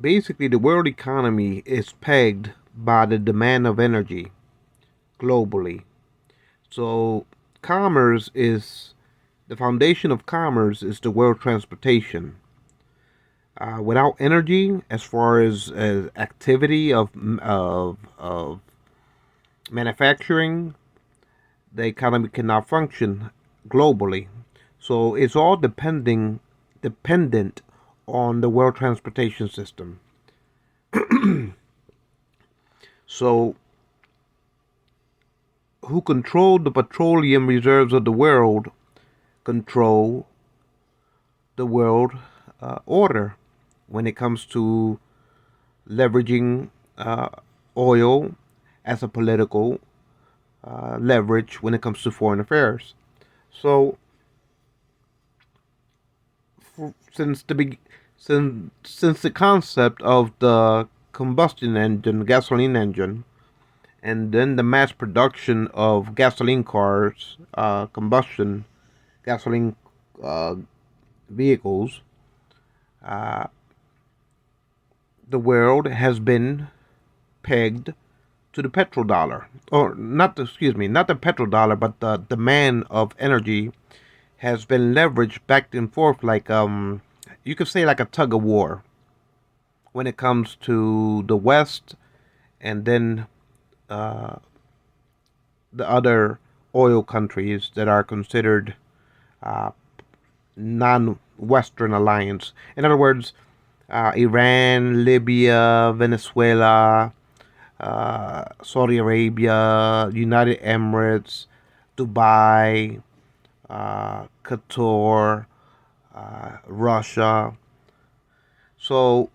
basically the world economy is pegged by the demand of energy globally. So commerce is the foundation of commerce is the world transportation. Without energy, as far as activity of manufacturing, the economy cannot function globally. So it's all dependent on the world transportation system. So who control the petroleum reserves of the world control the world order when it comes to leveraging uh, oil as a political leverage when it comes to foreign affairs. So since since the concept of the combustion engine, gasoline engine, and then the mass production of gasoline cars, combustion gasoline uh, vehicles, uh, the world has been pegged to the petrodollar, or not. Excuse me, not the petrodollar, but the demand of energy has been leveraged back and forth, like you could say like a tug of war when it comes to the West, and then uh, the other oil countries that are considered uh, non-Western alliance. In other words, Iran, Libya, Venezuela, Saudi Arabia, United Emirates, Dubai, Qatar, Russia. So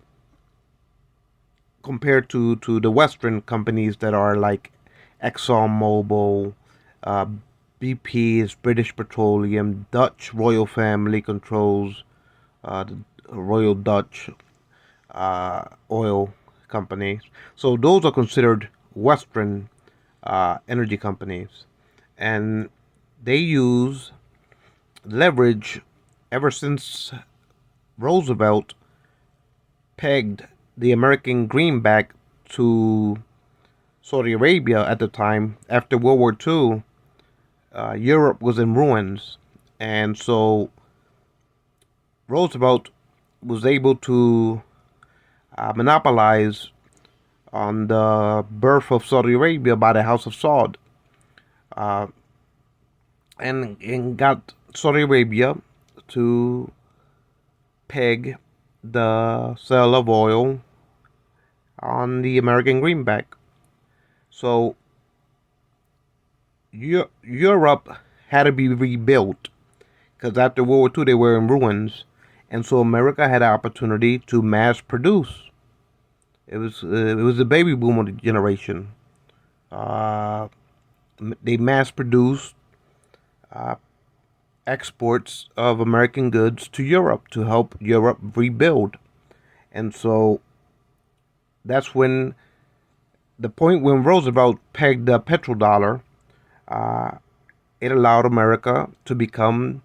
compared to the Western companies that are like ExxonMobil, uh, BP is British Petroleum, Dutch royal family controls the Royal Dutch oil companies. So those are considered Western energy companies, and they use leverage ever since Roosevelt pegged the American greenback to Saudi Arabia at the time. After World War II, Europe was in ruins, and so Roosevelt was able to monopolize on the birth of Saudi Arabia by the House of Saud, uh, and got Saudi Arabia to peg the sale of oil on the American greenback. So Europe had to be rebuilt because after World War II they were in ruins, and so America had an opportunity to mass produce. It was the baby boomer generation. Uh, they mass produced uh, exports of American goods to Europe to help Europe rebuild, and so that's when the point when Roosevelt pegged the petrodollar. Uh, it allowed America to become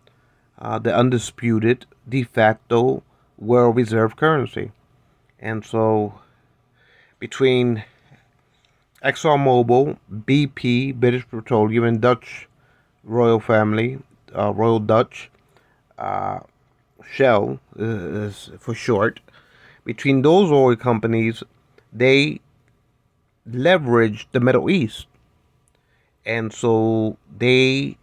the undisputed de facto world reserve currency. And so between ExxonMobil, BP, British Petroleum, and Dutch royal family, Royal Dutch, uh, Shell is for short, between those oil companies, they leveraged the Middle East. And so they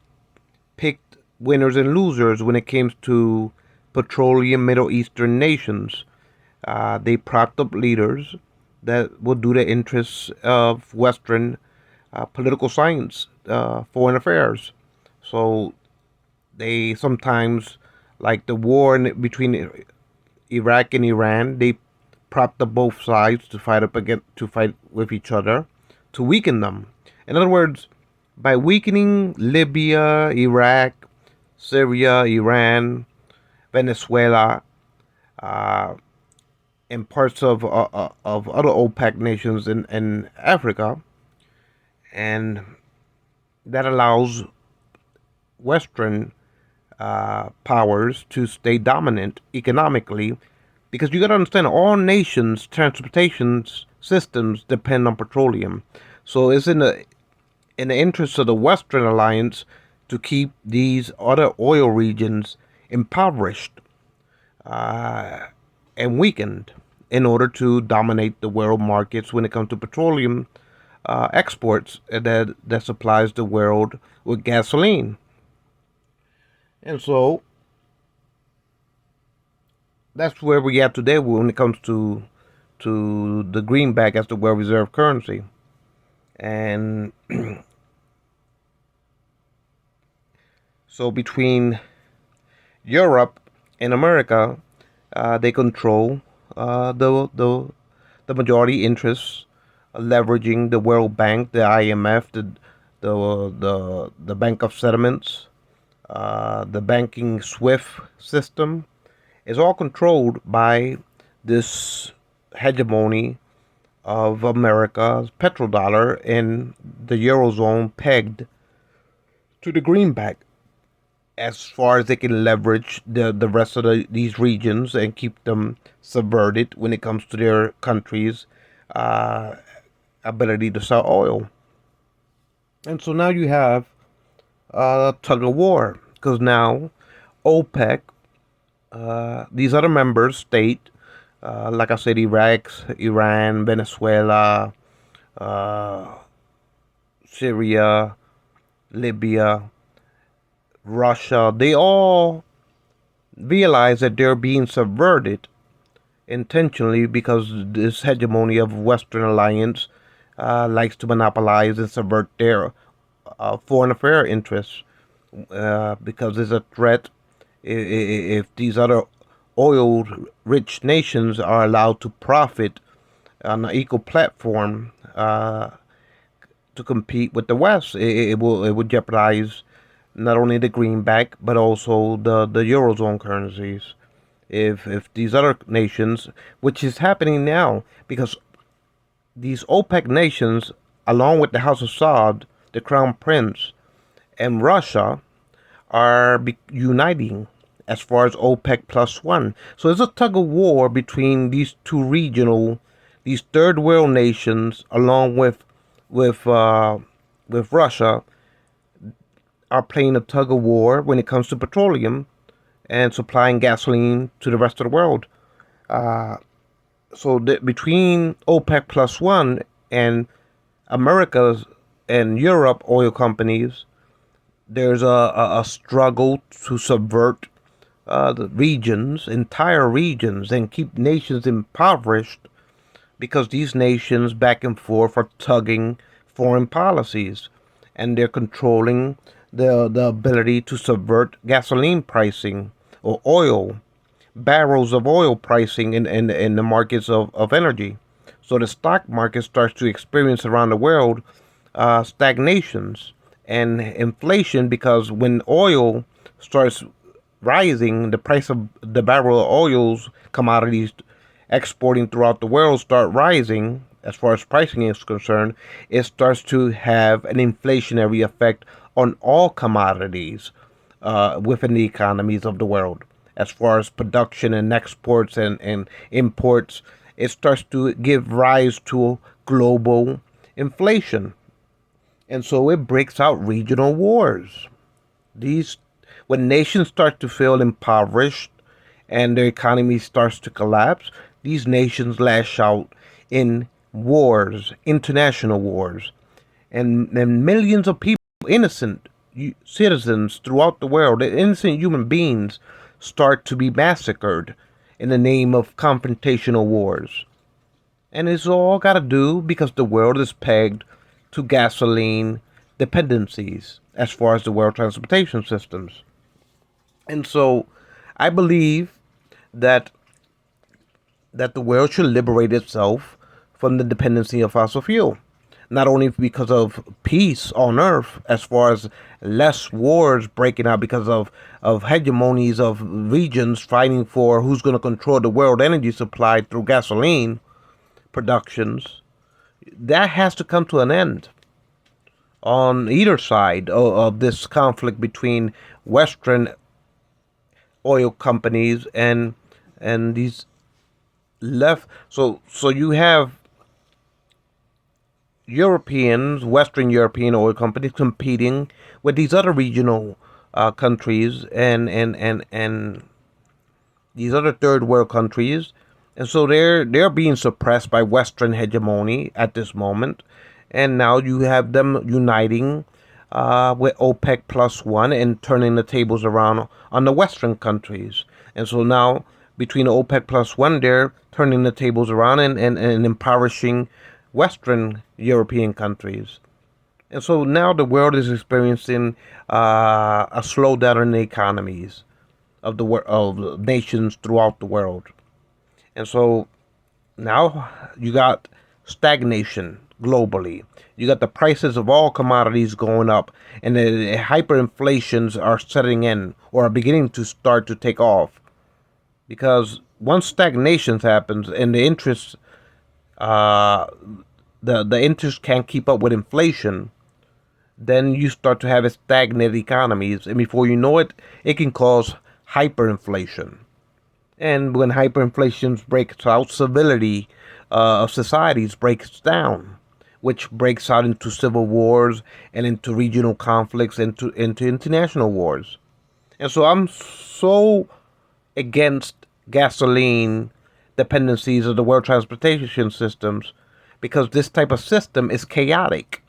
picked winners and losers when it came to petroleum Middle Eastern nations. They propped up leaders that would do the interests of Western political science, foreign affairs. So they sometimes, like the war between Iraq and Iran, they propped up both sides to fight with each other to weaken them. In other words, by weakening Libya, Iraq, Syria, Iran, Venezuela, uh, and parts of other OPEC nations in Africa, and that allows Western powers to stay dominant economically because you got to understand all nations' transportation systems depend on petroleum. So it's in the interest of the Western Alliance to keep these other oil regions impoverished uh, and weakened in order to dominate the world markets when it comes to petroleum exports that supplies the world with gasoline. And so that's where we at today when it comes to the greenback as the world reserve currency. And so between Europe and America, they control the majority interests, leveraging the World Bank, the IMF, the Bank of Settlements, the banking SWIFT system is all controlled by this hegemony of America's petrodollar and the eurozone pegged to the greenback as far as they can leverage the rest of these regions and keep them subverted when it comes to their countries' uh, ability to sell oil. And so now you have a tug of war because now OPEC, these other members state, like I said, Iraq, Iran, Venezuela, uh, Syria, Libya, Russia, they all realize that they're being subverted intentionally because this hegemony of Western alliance likes to monopolize and subvert their foreign affair interests because there's a threat if these other oil-rich nations are allowed to profit on an equal platform to compete with the West. It would jeopardize not only the greenback but also the eurozone currencies. If these other nations, which is happening now, because these OPEC nations, along with the House of Saud, the Crown Prince, and Russia, are uniting as far as OPEC plus one. So there's a tug of war between these two regional, these third world nations, along with Russia, are playing a tug of war when it comes to petroleum and supplying gasoline to the rest of the world. Uh, between OPEC plus one and America's and Europe oil companies, there's a struggle to subvert the regions, entire regions, and keep nations impoverished because these nations back and forth are tugging foreign policies and they're controlling the ability to subvert gasoline pricing or oil, barrels of oil pricing in the markets of energy. So the stock market starts to experience around the world stagnations and inflation because when oil starts rising, the price of the barrel of oils commodities exporting throughout the world start rising as far as pricing is concerned. It starts to have an inflationary effect on all commodities within the economies of the world. As far as production and exports and imports, it starts to give rise to global inflation. And so it breaks out regional wars. These When nations start to feel impoverished and their economy starts to collapse, these nations lash out in wars, international wars, and millions of people, innocent citizens throughout the world, innocent human beings, start to be massacred in the name of confrontational wars. And it's all got to do because the world is pegged to gasoline dependencies as far as the world transportation systems. And so I believe that that the world should liberate itself from the dependency of fossil fuel. Not only because of peace on earth, as far as less wars breaking out because of hegemonies of regions fighting for who's going to control the world energy supply through gasoline productions, that has to come to an end on either side of this conflict between Western oil companies and these left. So you have Europeans, Western European oil companies competing with these other regional countries and these other third world countries, and so they're being suppressed by Western hegemony at this moment, and now you have them uniting with OPEC plus one and turning the tables around on the Western countries, and so now between OPEC plus one, they're turning the tables around and impoverishing Western European countries. And so now the world is experiencing a slowdown in the economies of nations throughout the world. And so now you got stagnation globally. You got the prices of all commodities going up, and the hyperinflations are setting in or are beginning to start to take off. Because once stagnation happens and the interest, uh, the interest can't keep up with inflation, then you start to have stagnant economies, and before you know it, it can cause hyperinflation. And when hyperinflation breaks out, civility of societies breaks down, which breaks out into civil wars and into regional conflicts and into international wars. And so I'm so against gasoline dependencies of the world transportation systems because this type of system is chaotic.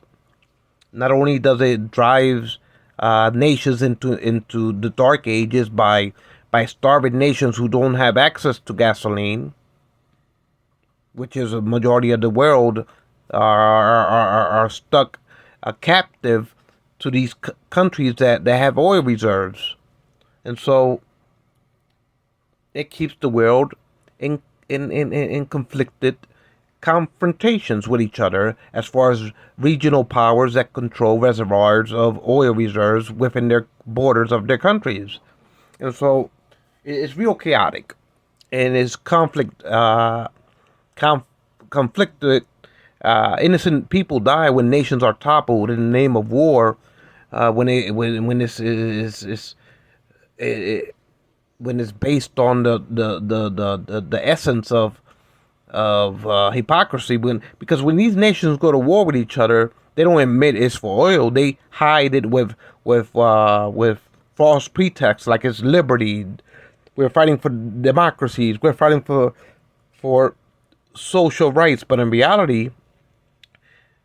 Not only does it drive nations into the dark ages by starving nations who don't have access to gasoline, which is a majority of the world, are stuck captive to these countries that have oil reserves, and so it keeps the world in conflicted confrontations with each other as far as regional powers that control reservoirs of oil reserves within their borders of their countries. And so it's real chaotic, and it's conf- conflicted. Innocent people die when nations are toppled in the name of war. When this is when it's based on the essence of hypocrisy. Because when these nations go to war with each other, they don't admit it's for oil. They hide it with false pretexts like it's liberty. We're fighting for democracies. We're fighting for social rights. But in reality,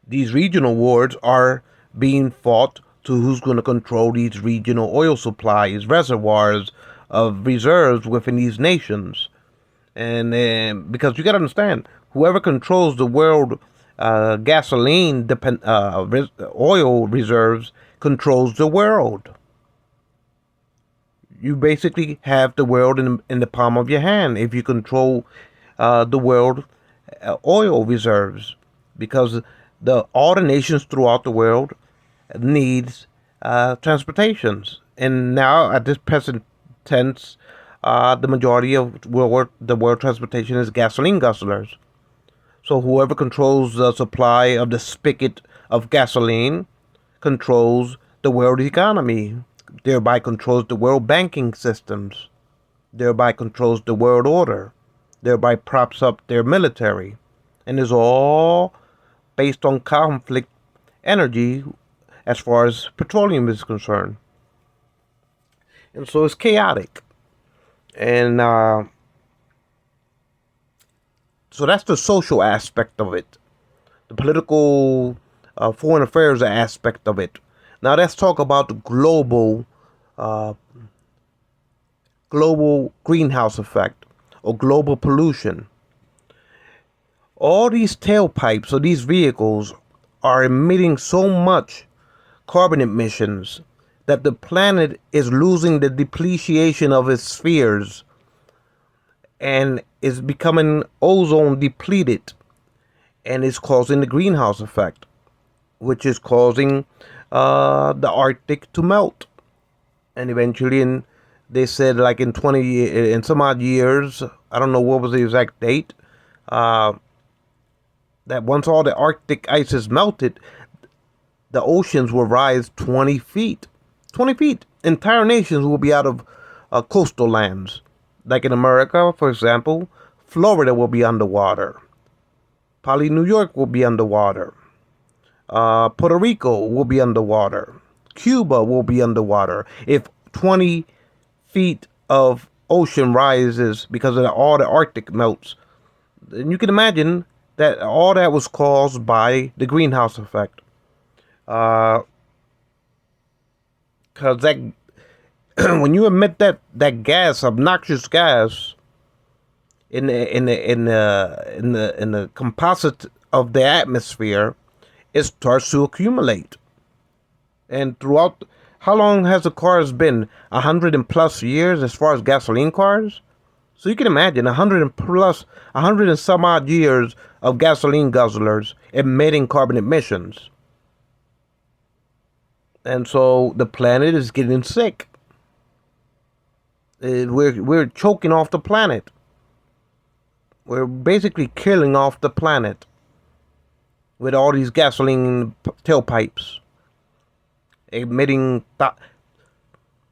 these regional wars are being fought to who's going to control these regional oil supplies, reservoirs of reserves within these nations. And because you got to understand, whoever controls the world oil reserves controls the world. You basically have the world in the palm of your hand if you control the world oil reserves, because all the nations throughout the world needs transportations, and now at this present tense, the majority of the world transportation is gasoline guzzlers. So whoever controls the supply of the spigot of gasoline controls the world economy, thereby controls the world banking systems, thereby controls the world order, thereby props up their military, and is all based on conflict energy as far as petroleum is concerned. And so it's chaotic. And so that's the social aspect of it, the political, foreign affairs aspect of it. Now let's talk about the uh, global greenhouse effect or global pollution. All these tailpipes of these vehicles are emitting so much carbon emissions that the planet is losing the depletion of its spheres and is becoming ozone depleted, and is causing the greenhouse effect, which is causing the Arctic to melt. And eventually, they said like in some odd years, I don't know what was the exact date, uh, that once all the Arctic ice is melted, the oceans will rise 20 feet. 20 feet. Entire nations will be out of coastal lands. Like in America, for example, Florida will be underwater. Probably New York will be underwater. Puerto Rico will be underwater. Cuba will be underwater if 20 feet of ocean rises because of all the Arctic melts. And you can imagine that all that was caused by the greenhouse effect. Because that when you emit that gas, obnoxious gas, in the composite of the atmosphere, it starts to accumulate. And throughout, how long has the cars been? 100 and plus years as far as gasoline cars? So you can imagine 100 and plus, 100 and some odd years of gasoline guzzlers emitting carbon emissions. And so the planet is getting sick. We're choking off the planet. We're basically killing off the planet with all these gasoline tailpipes, emitting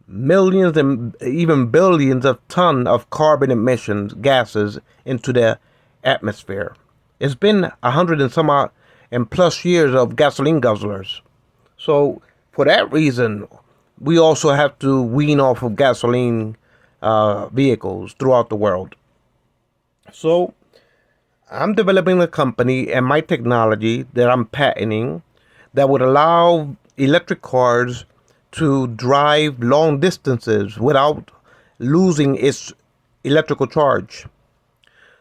millions and even billions of tons of carbon emissions gases into the atmosphere. It's been 100 and some odd and plus years of gasoline guzzlers. So for that reason, we also have to wean off of gasoline vehicles throughout the world. So I'm developing a company and my technology that I'm patenting that would allow electric cars to drive long distances without losing its electrical charge.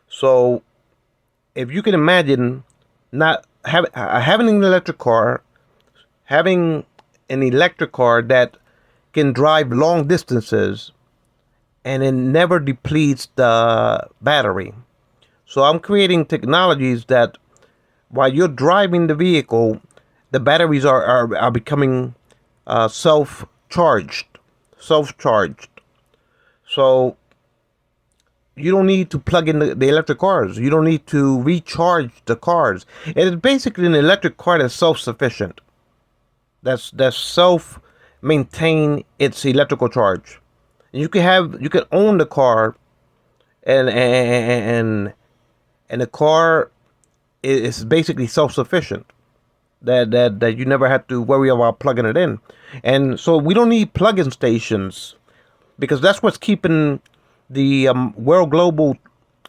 So if you can imagine not having an electric car, having an electric car that can drive long distances and it never depletes the battery. So I'm creating technologies that while you're driving the vehicle, the batteries are becoming self-charged. So you don't need to plug in the electric cars. You don't need to recharge the cars. It is basically an electric car that's self-sufficient. That's self-maintain its electrical charge. You can own the car, and the car is basically self-sufficient. That you never have to worry about plugging it in, and so we don't need plug-in stations because that's what's keeping the world global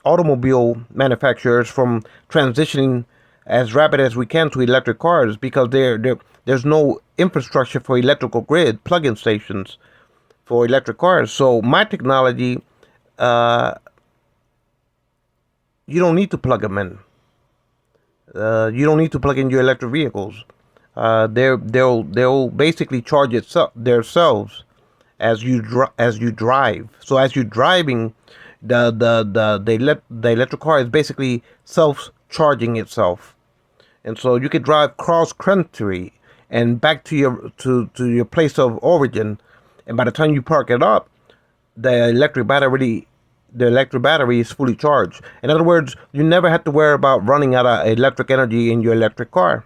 automobile manufacturers from transitioning as rapid as we can to electric cars because there's no infrastructure for electrical grid plug-in stations for electric cars. So my technology, you don't need to plug them in. You don't need to plug in your electric vehicles. They'll basically charge themselves as you drive. So as you're driving, the electric car is basically self-charging itself, and so you could drive cross country and back to your place of origin, and by the time you park it up, the electric battery is fully charged. In other words, you never have to worry about running out of electric energy in your electric car.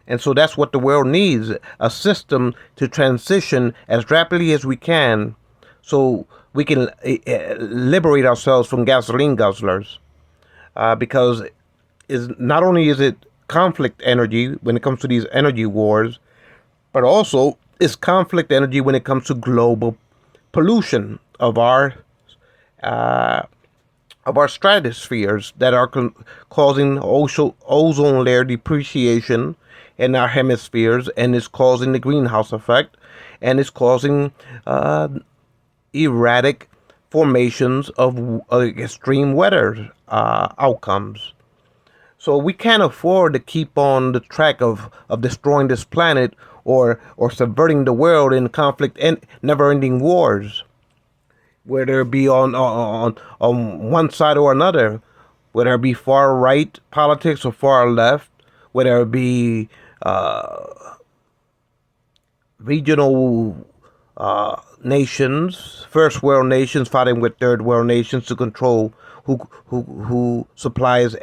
And so that's what the world needs, a system to transition as rapidly as we can so we can liberate ourselves from gasoline guzzlers. Because not only is it conflict energy when it comes to these energy wars, but also it's conflict energy when it comes to global pollution of our stratospheres that are causing ozone layer depreciation in our hemispheres, and it's causing the greenhouse effect, and it's causing erratic formations of extreme weather outcomes. So we can't afford to keep on the track of destroying this planet or subverting the world in conflict and never-ending wars, whether it be on one side or another, whether it be far right politics or far left, whether it be regional nations, first world nations fighting with third world nations to control who supplies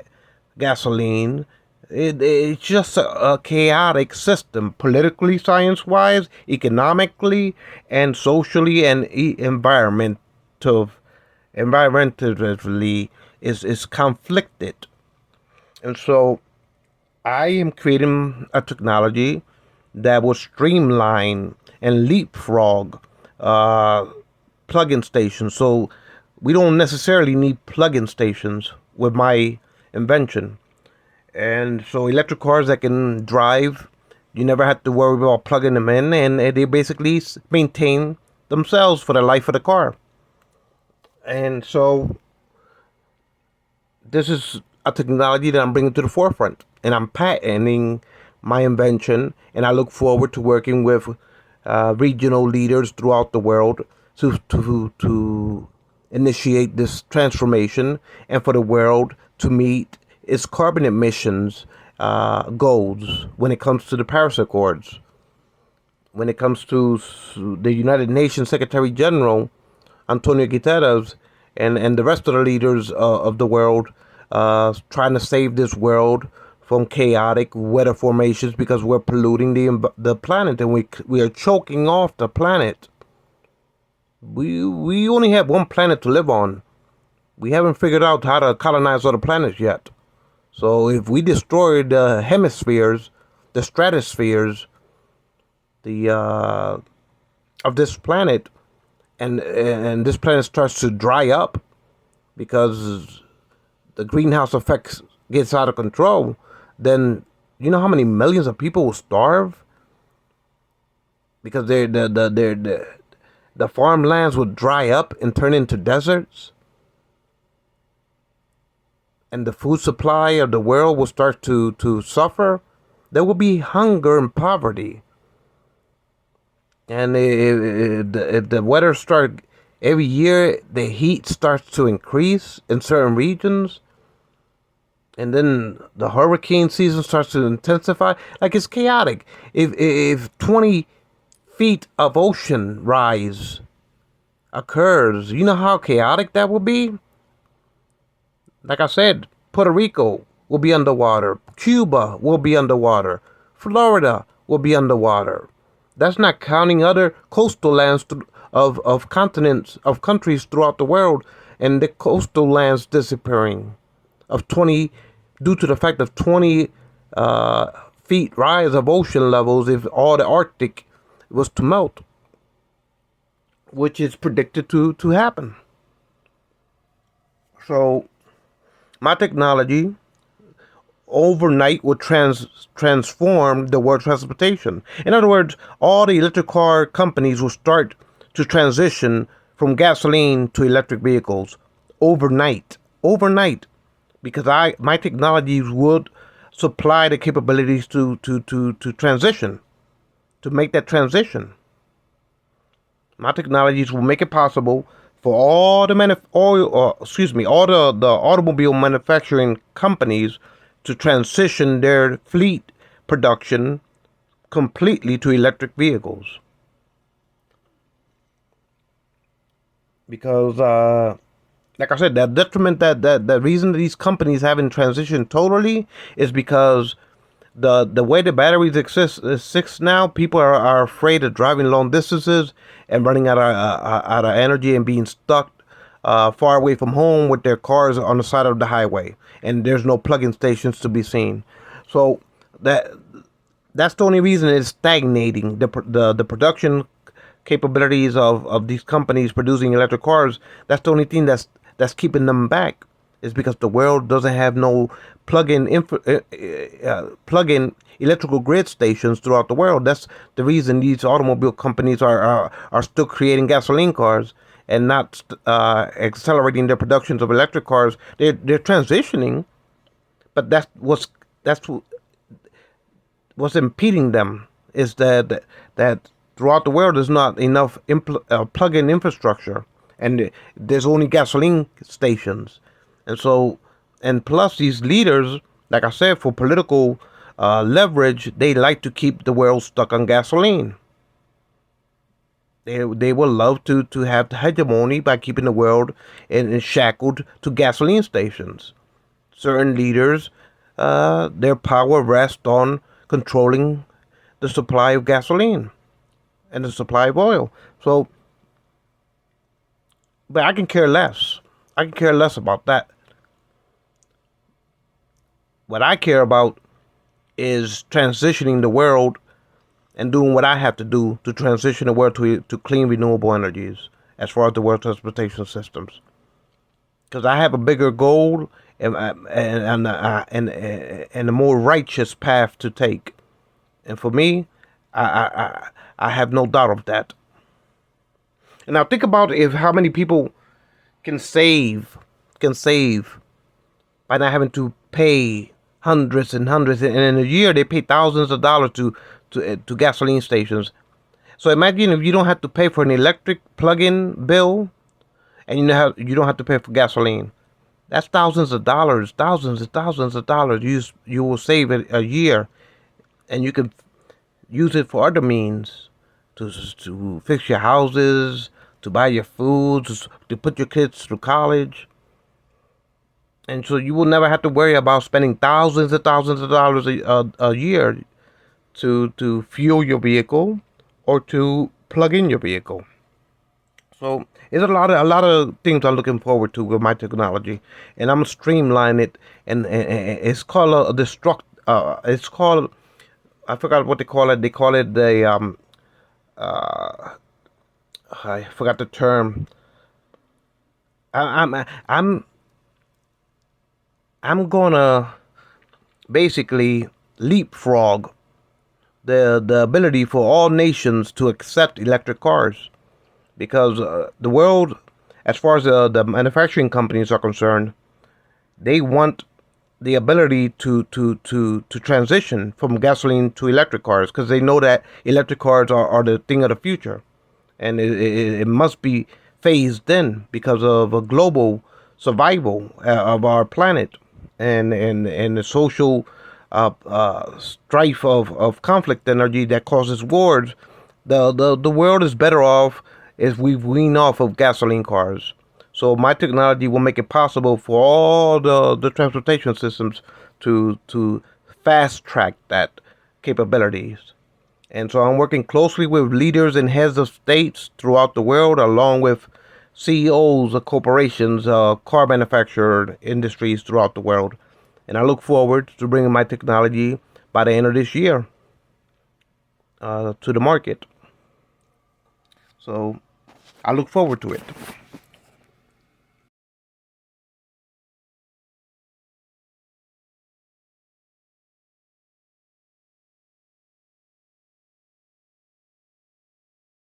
gasoline. It's just a chaotic system, politically, science-wise, economically, and socially, and environmentally. is conflicted. And so I am creating a technology that will streamline and leapfrog uh, plug-in stations. So we don't necessarily need plug-in stations with my invention. And so electric cars that can drive, you never have to worry about plugging them in, and they basically maintain themselves for the life of the car. And so this is a technology that I'm bringing to the forefront, and I'm patenting my invention. And I look forward to working with regional leaders throughout the world to initiate this transformation, and for the world to meet its carbon emissions goals when it comes to the Paris Accords, when it comes to the United Nations Secretary General Antonio Guterres, and the rest of the leaders of the world, trying to save this world from chaotic weather formations, because we're polluting the planet, and we are choking off the planet. We only have one planet to live on. We haven't figured out how to colonize other planets yet. So if we destroy the hemispheres, the stratospheres, the of this planet, and this planet starts to dry up because the greenhouse effect gets out of control, then you know how many millions of people will starve because the farmlands would dry up and turn into deserts, and the food supply of the world will start to suffer. There will be hunger and poverty. And if the weather starts every year, the heat starts to increase in certain regions, and then the hurricane season starts to intensify. Like, it's chaotic. If 20 feet of ocean rise occurs, you know how chaotic that will be? Like I said, Puerto Rico will be underwater. Cuba will be underwater. Florida will be underwater. That's not counting other coastal lands of continents, of countries throughout the world, and the coastal lands disappearing of 20, due to the fact of 20 feet rise of ocean levels if all the Arctic was to melt, which is predicted to happen. So my technology overnight would transform the world transportation. In other words, all the electric car companies will start to transition from gasoline to electric vehicles overnight. Overnight, because my technologies would supply the capabilities to transition, to make that transition. My technologies will make it possible for all the all the automobile manufacturing companies to transition their fleet production completely to electric vehicles. Because, like I said, that detriment, that reason that these companies haven't transitioned totally is because the way the batteries exist now, people are afraid of driving long distances and running out of energy and being stuck far away from home with their cars on the side of the highway, and there's no plug-in stations to be seen. So that's the only reason it's stagnating. The production capabilities of these companies producing electric cars. That's the only thing that's keeping them back, is because the world doesn't have no plug-in electrical grid stations throughout the world. That's the reason these automobile companies are still creating gasoline cars and not accelerating their productions of electric cars. They're transitioning, but what's impeding them is that throughout the world there's not enough plug-in infrastructure, and there's only gasoline stations. And so, and plus, these leaders, like I said, for political leverage, they like to keep the world stuck on gasoline. They will love to have the hegemony by keeping the world shackled to gasoline stations. Certain leaders, their power rests on controlling the supply of gasoline and the supply of oil. So, but I can care less. I can care less about that. What I care about is transitioning the world and doing what I have to do to transition the world to clean renewable energies as far as the world transportation systems. Because I have a bigger goal and a more righteous path to take. And for me, I have no doubt of that. And now think about if how many people can save by not having to pay hundreds and hundreds, and in a year they pay thousands of dollars to gasoline stations. So imagine if you don't have to pay for an electric plug-in bill, and you don't have to pay for gasoline. That's thousands of dollars, thousands and thousands of dollars you will save a year, and you can use it for other means to fix your houses, to buy your food, to put your kids through college. And so you will never have to worry about spending thousands of dollars a year to fuel your vehicle or to plug in your vehicle. So it's a lot of things I'm looking forward to with my technology, and I'm streamline it, and it's called a destruct. It's called, I forgot what they call it. They call it the I forgot the term. I, I'm I'm I'm gonna basically leapfrog the ability for all nations to accept electric cars, because the world, as far as the manufacturing companies are concerned, they want the ability to transition from gasoline to electric cars, because they know that electric cars are the thing of the future, and it must be phased in because of a global survival of our planet, and the social strife of conflict energy that causes wars. The world is better off if we wean off of gasoline cars. So my technology will make it possible for all the transportation systems to fast track that capabilities. And so I'm working closely with leaders and heads of states throughout the world, along with CEOs of corporations, car manufacturer industries throughout the world. And I look forward to bringing my technology by the end of this year to the market. So I look forward to it.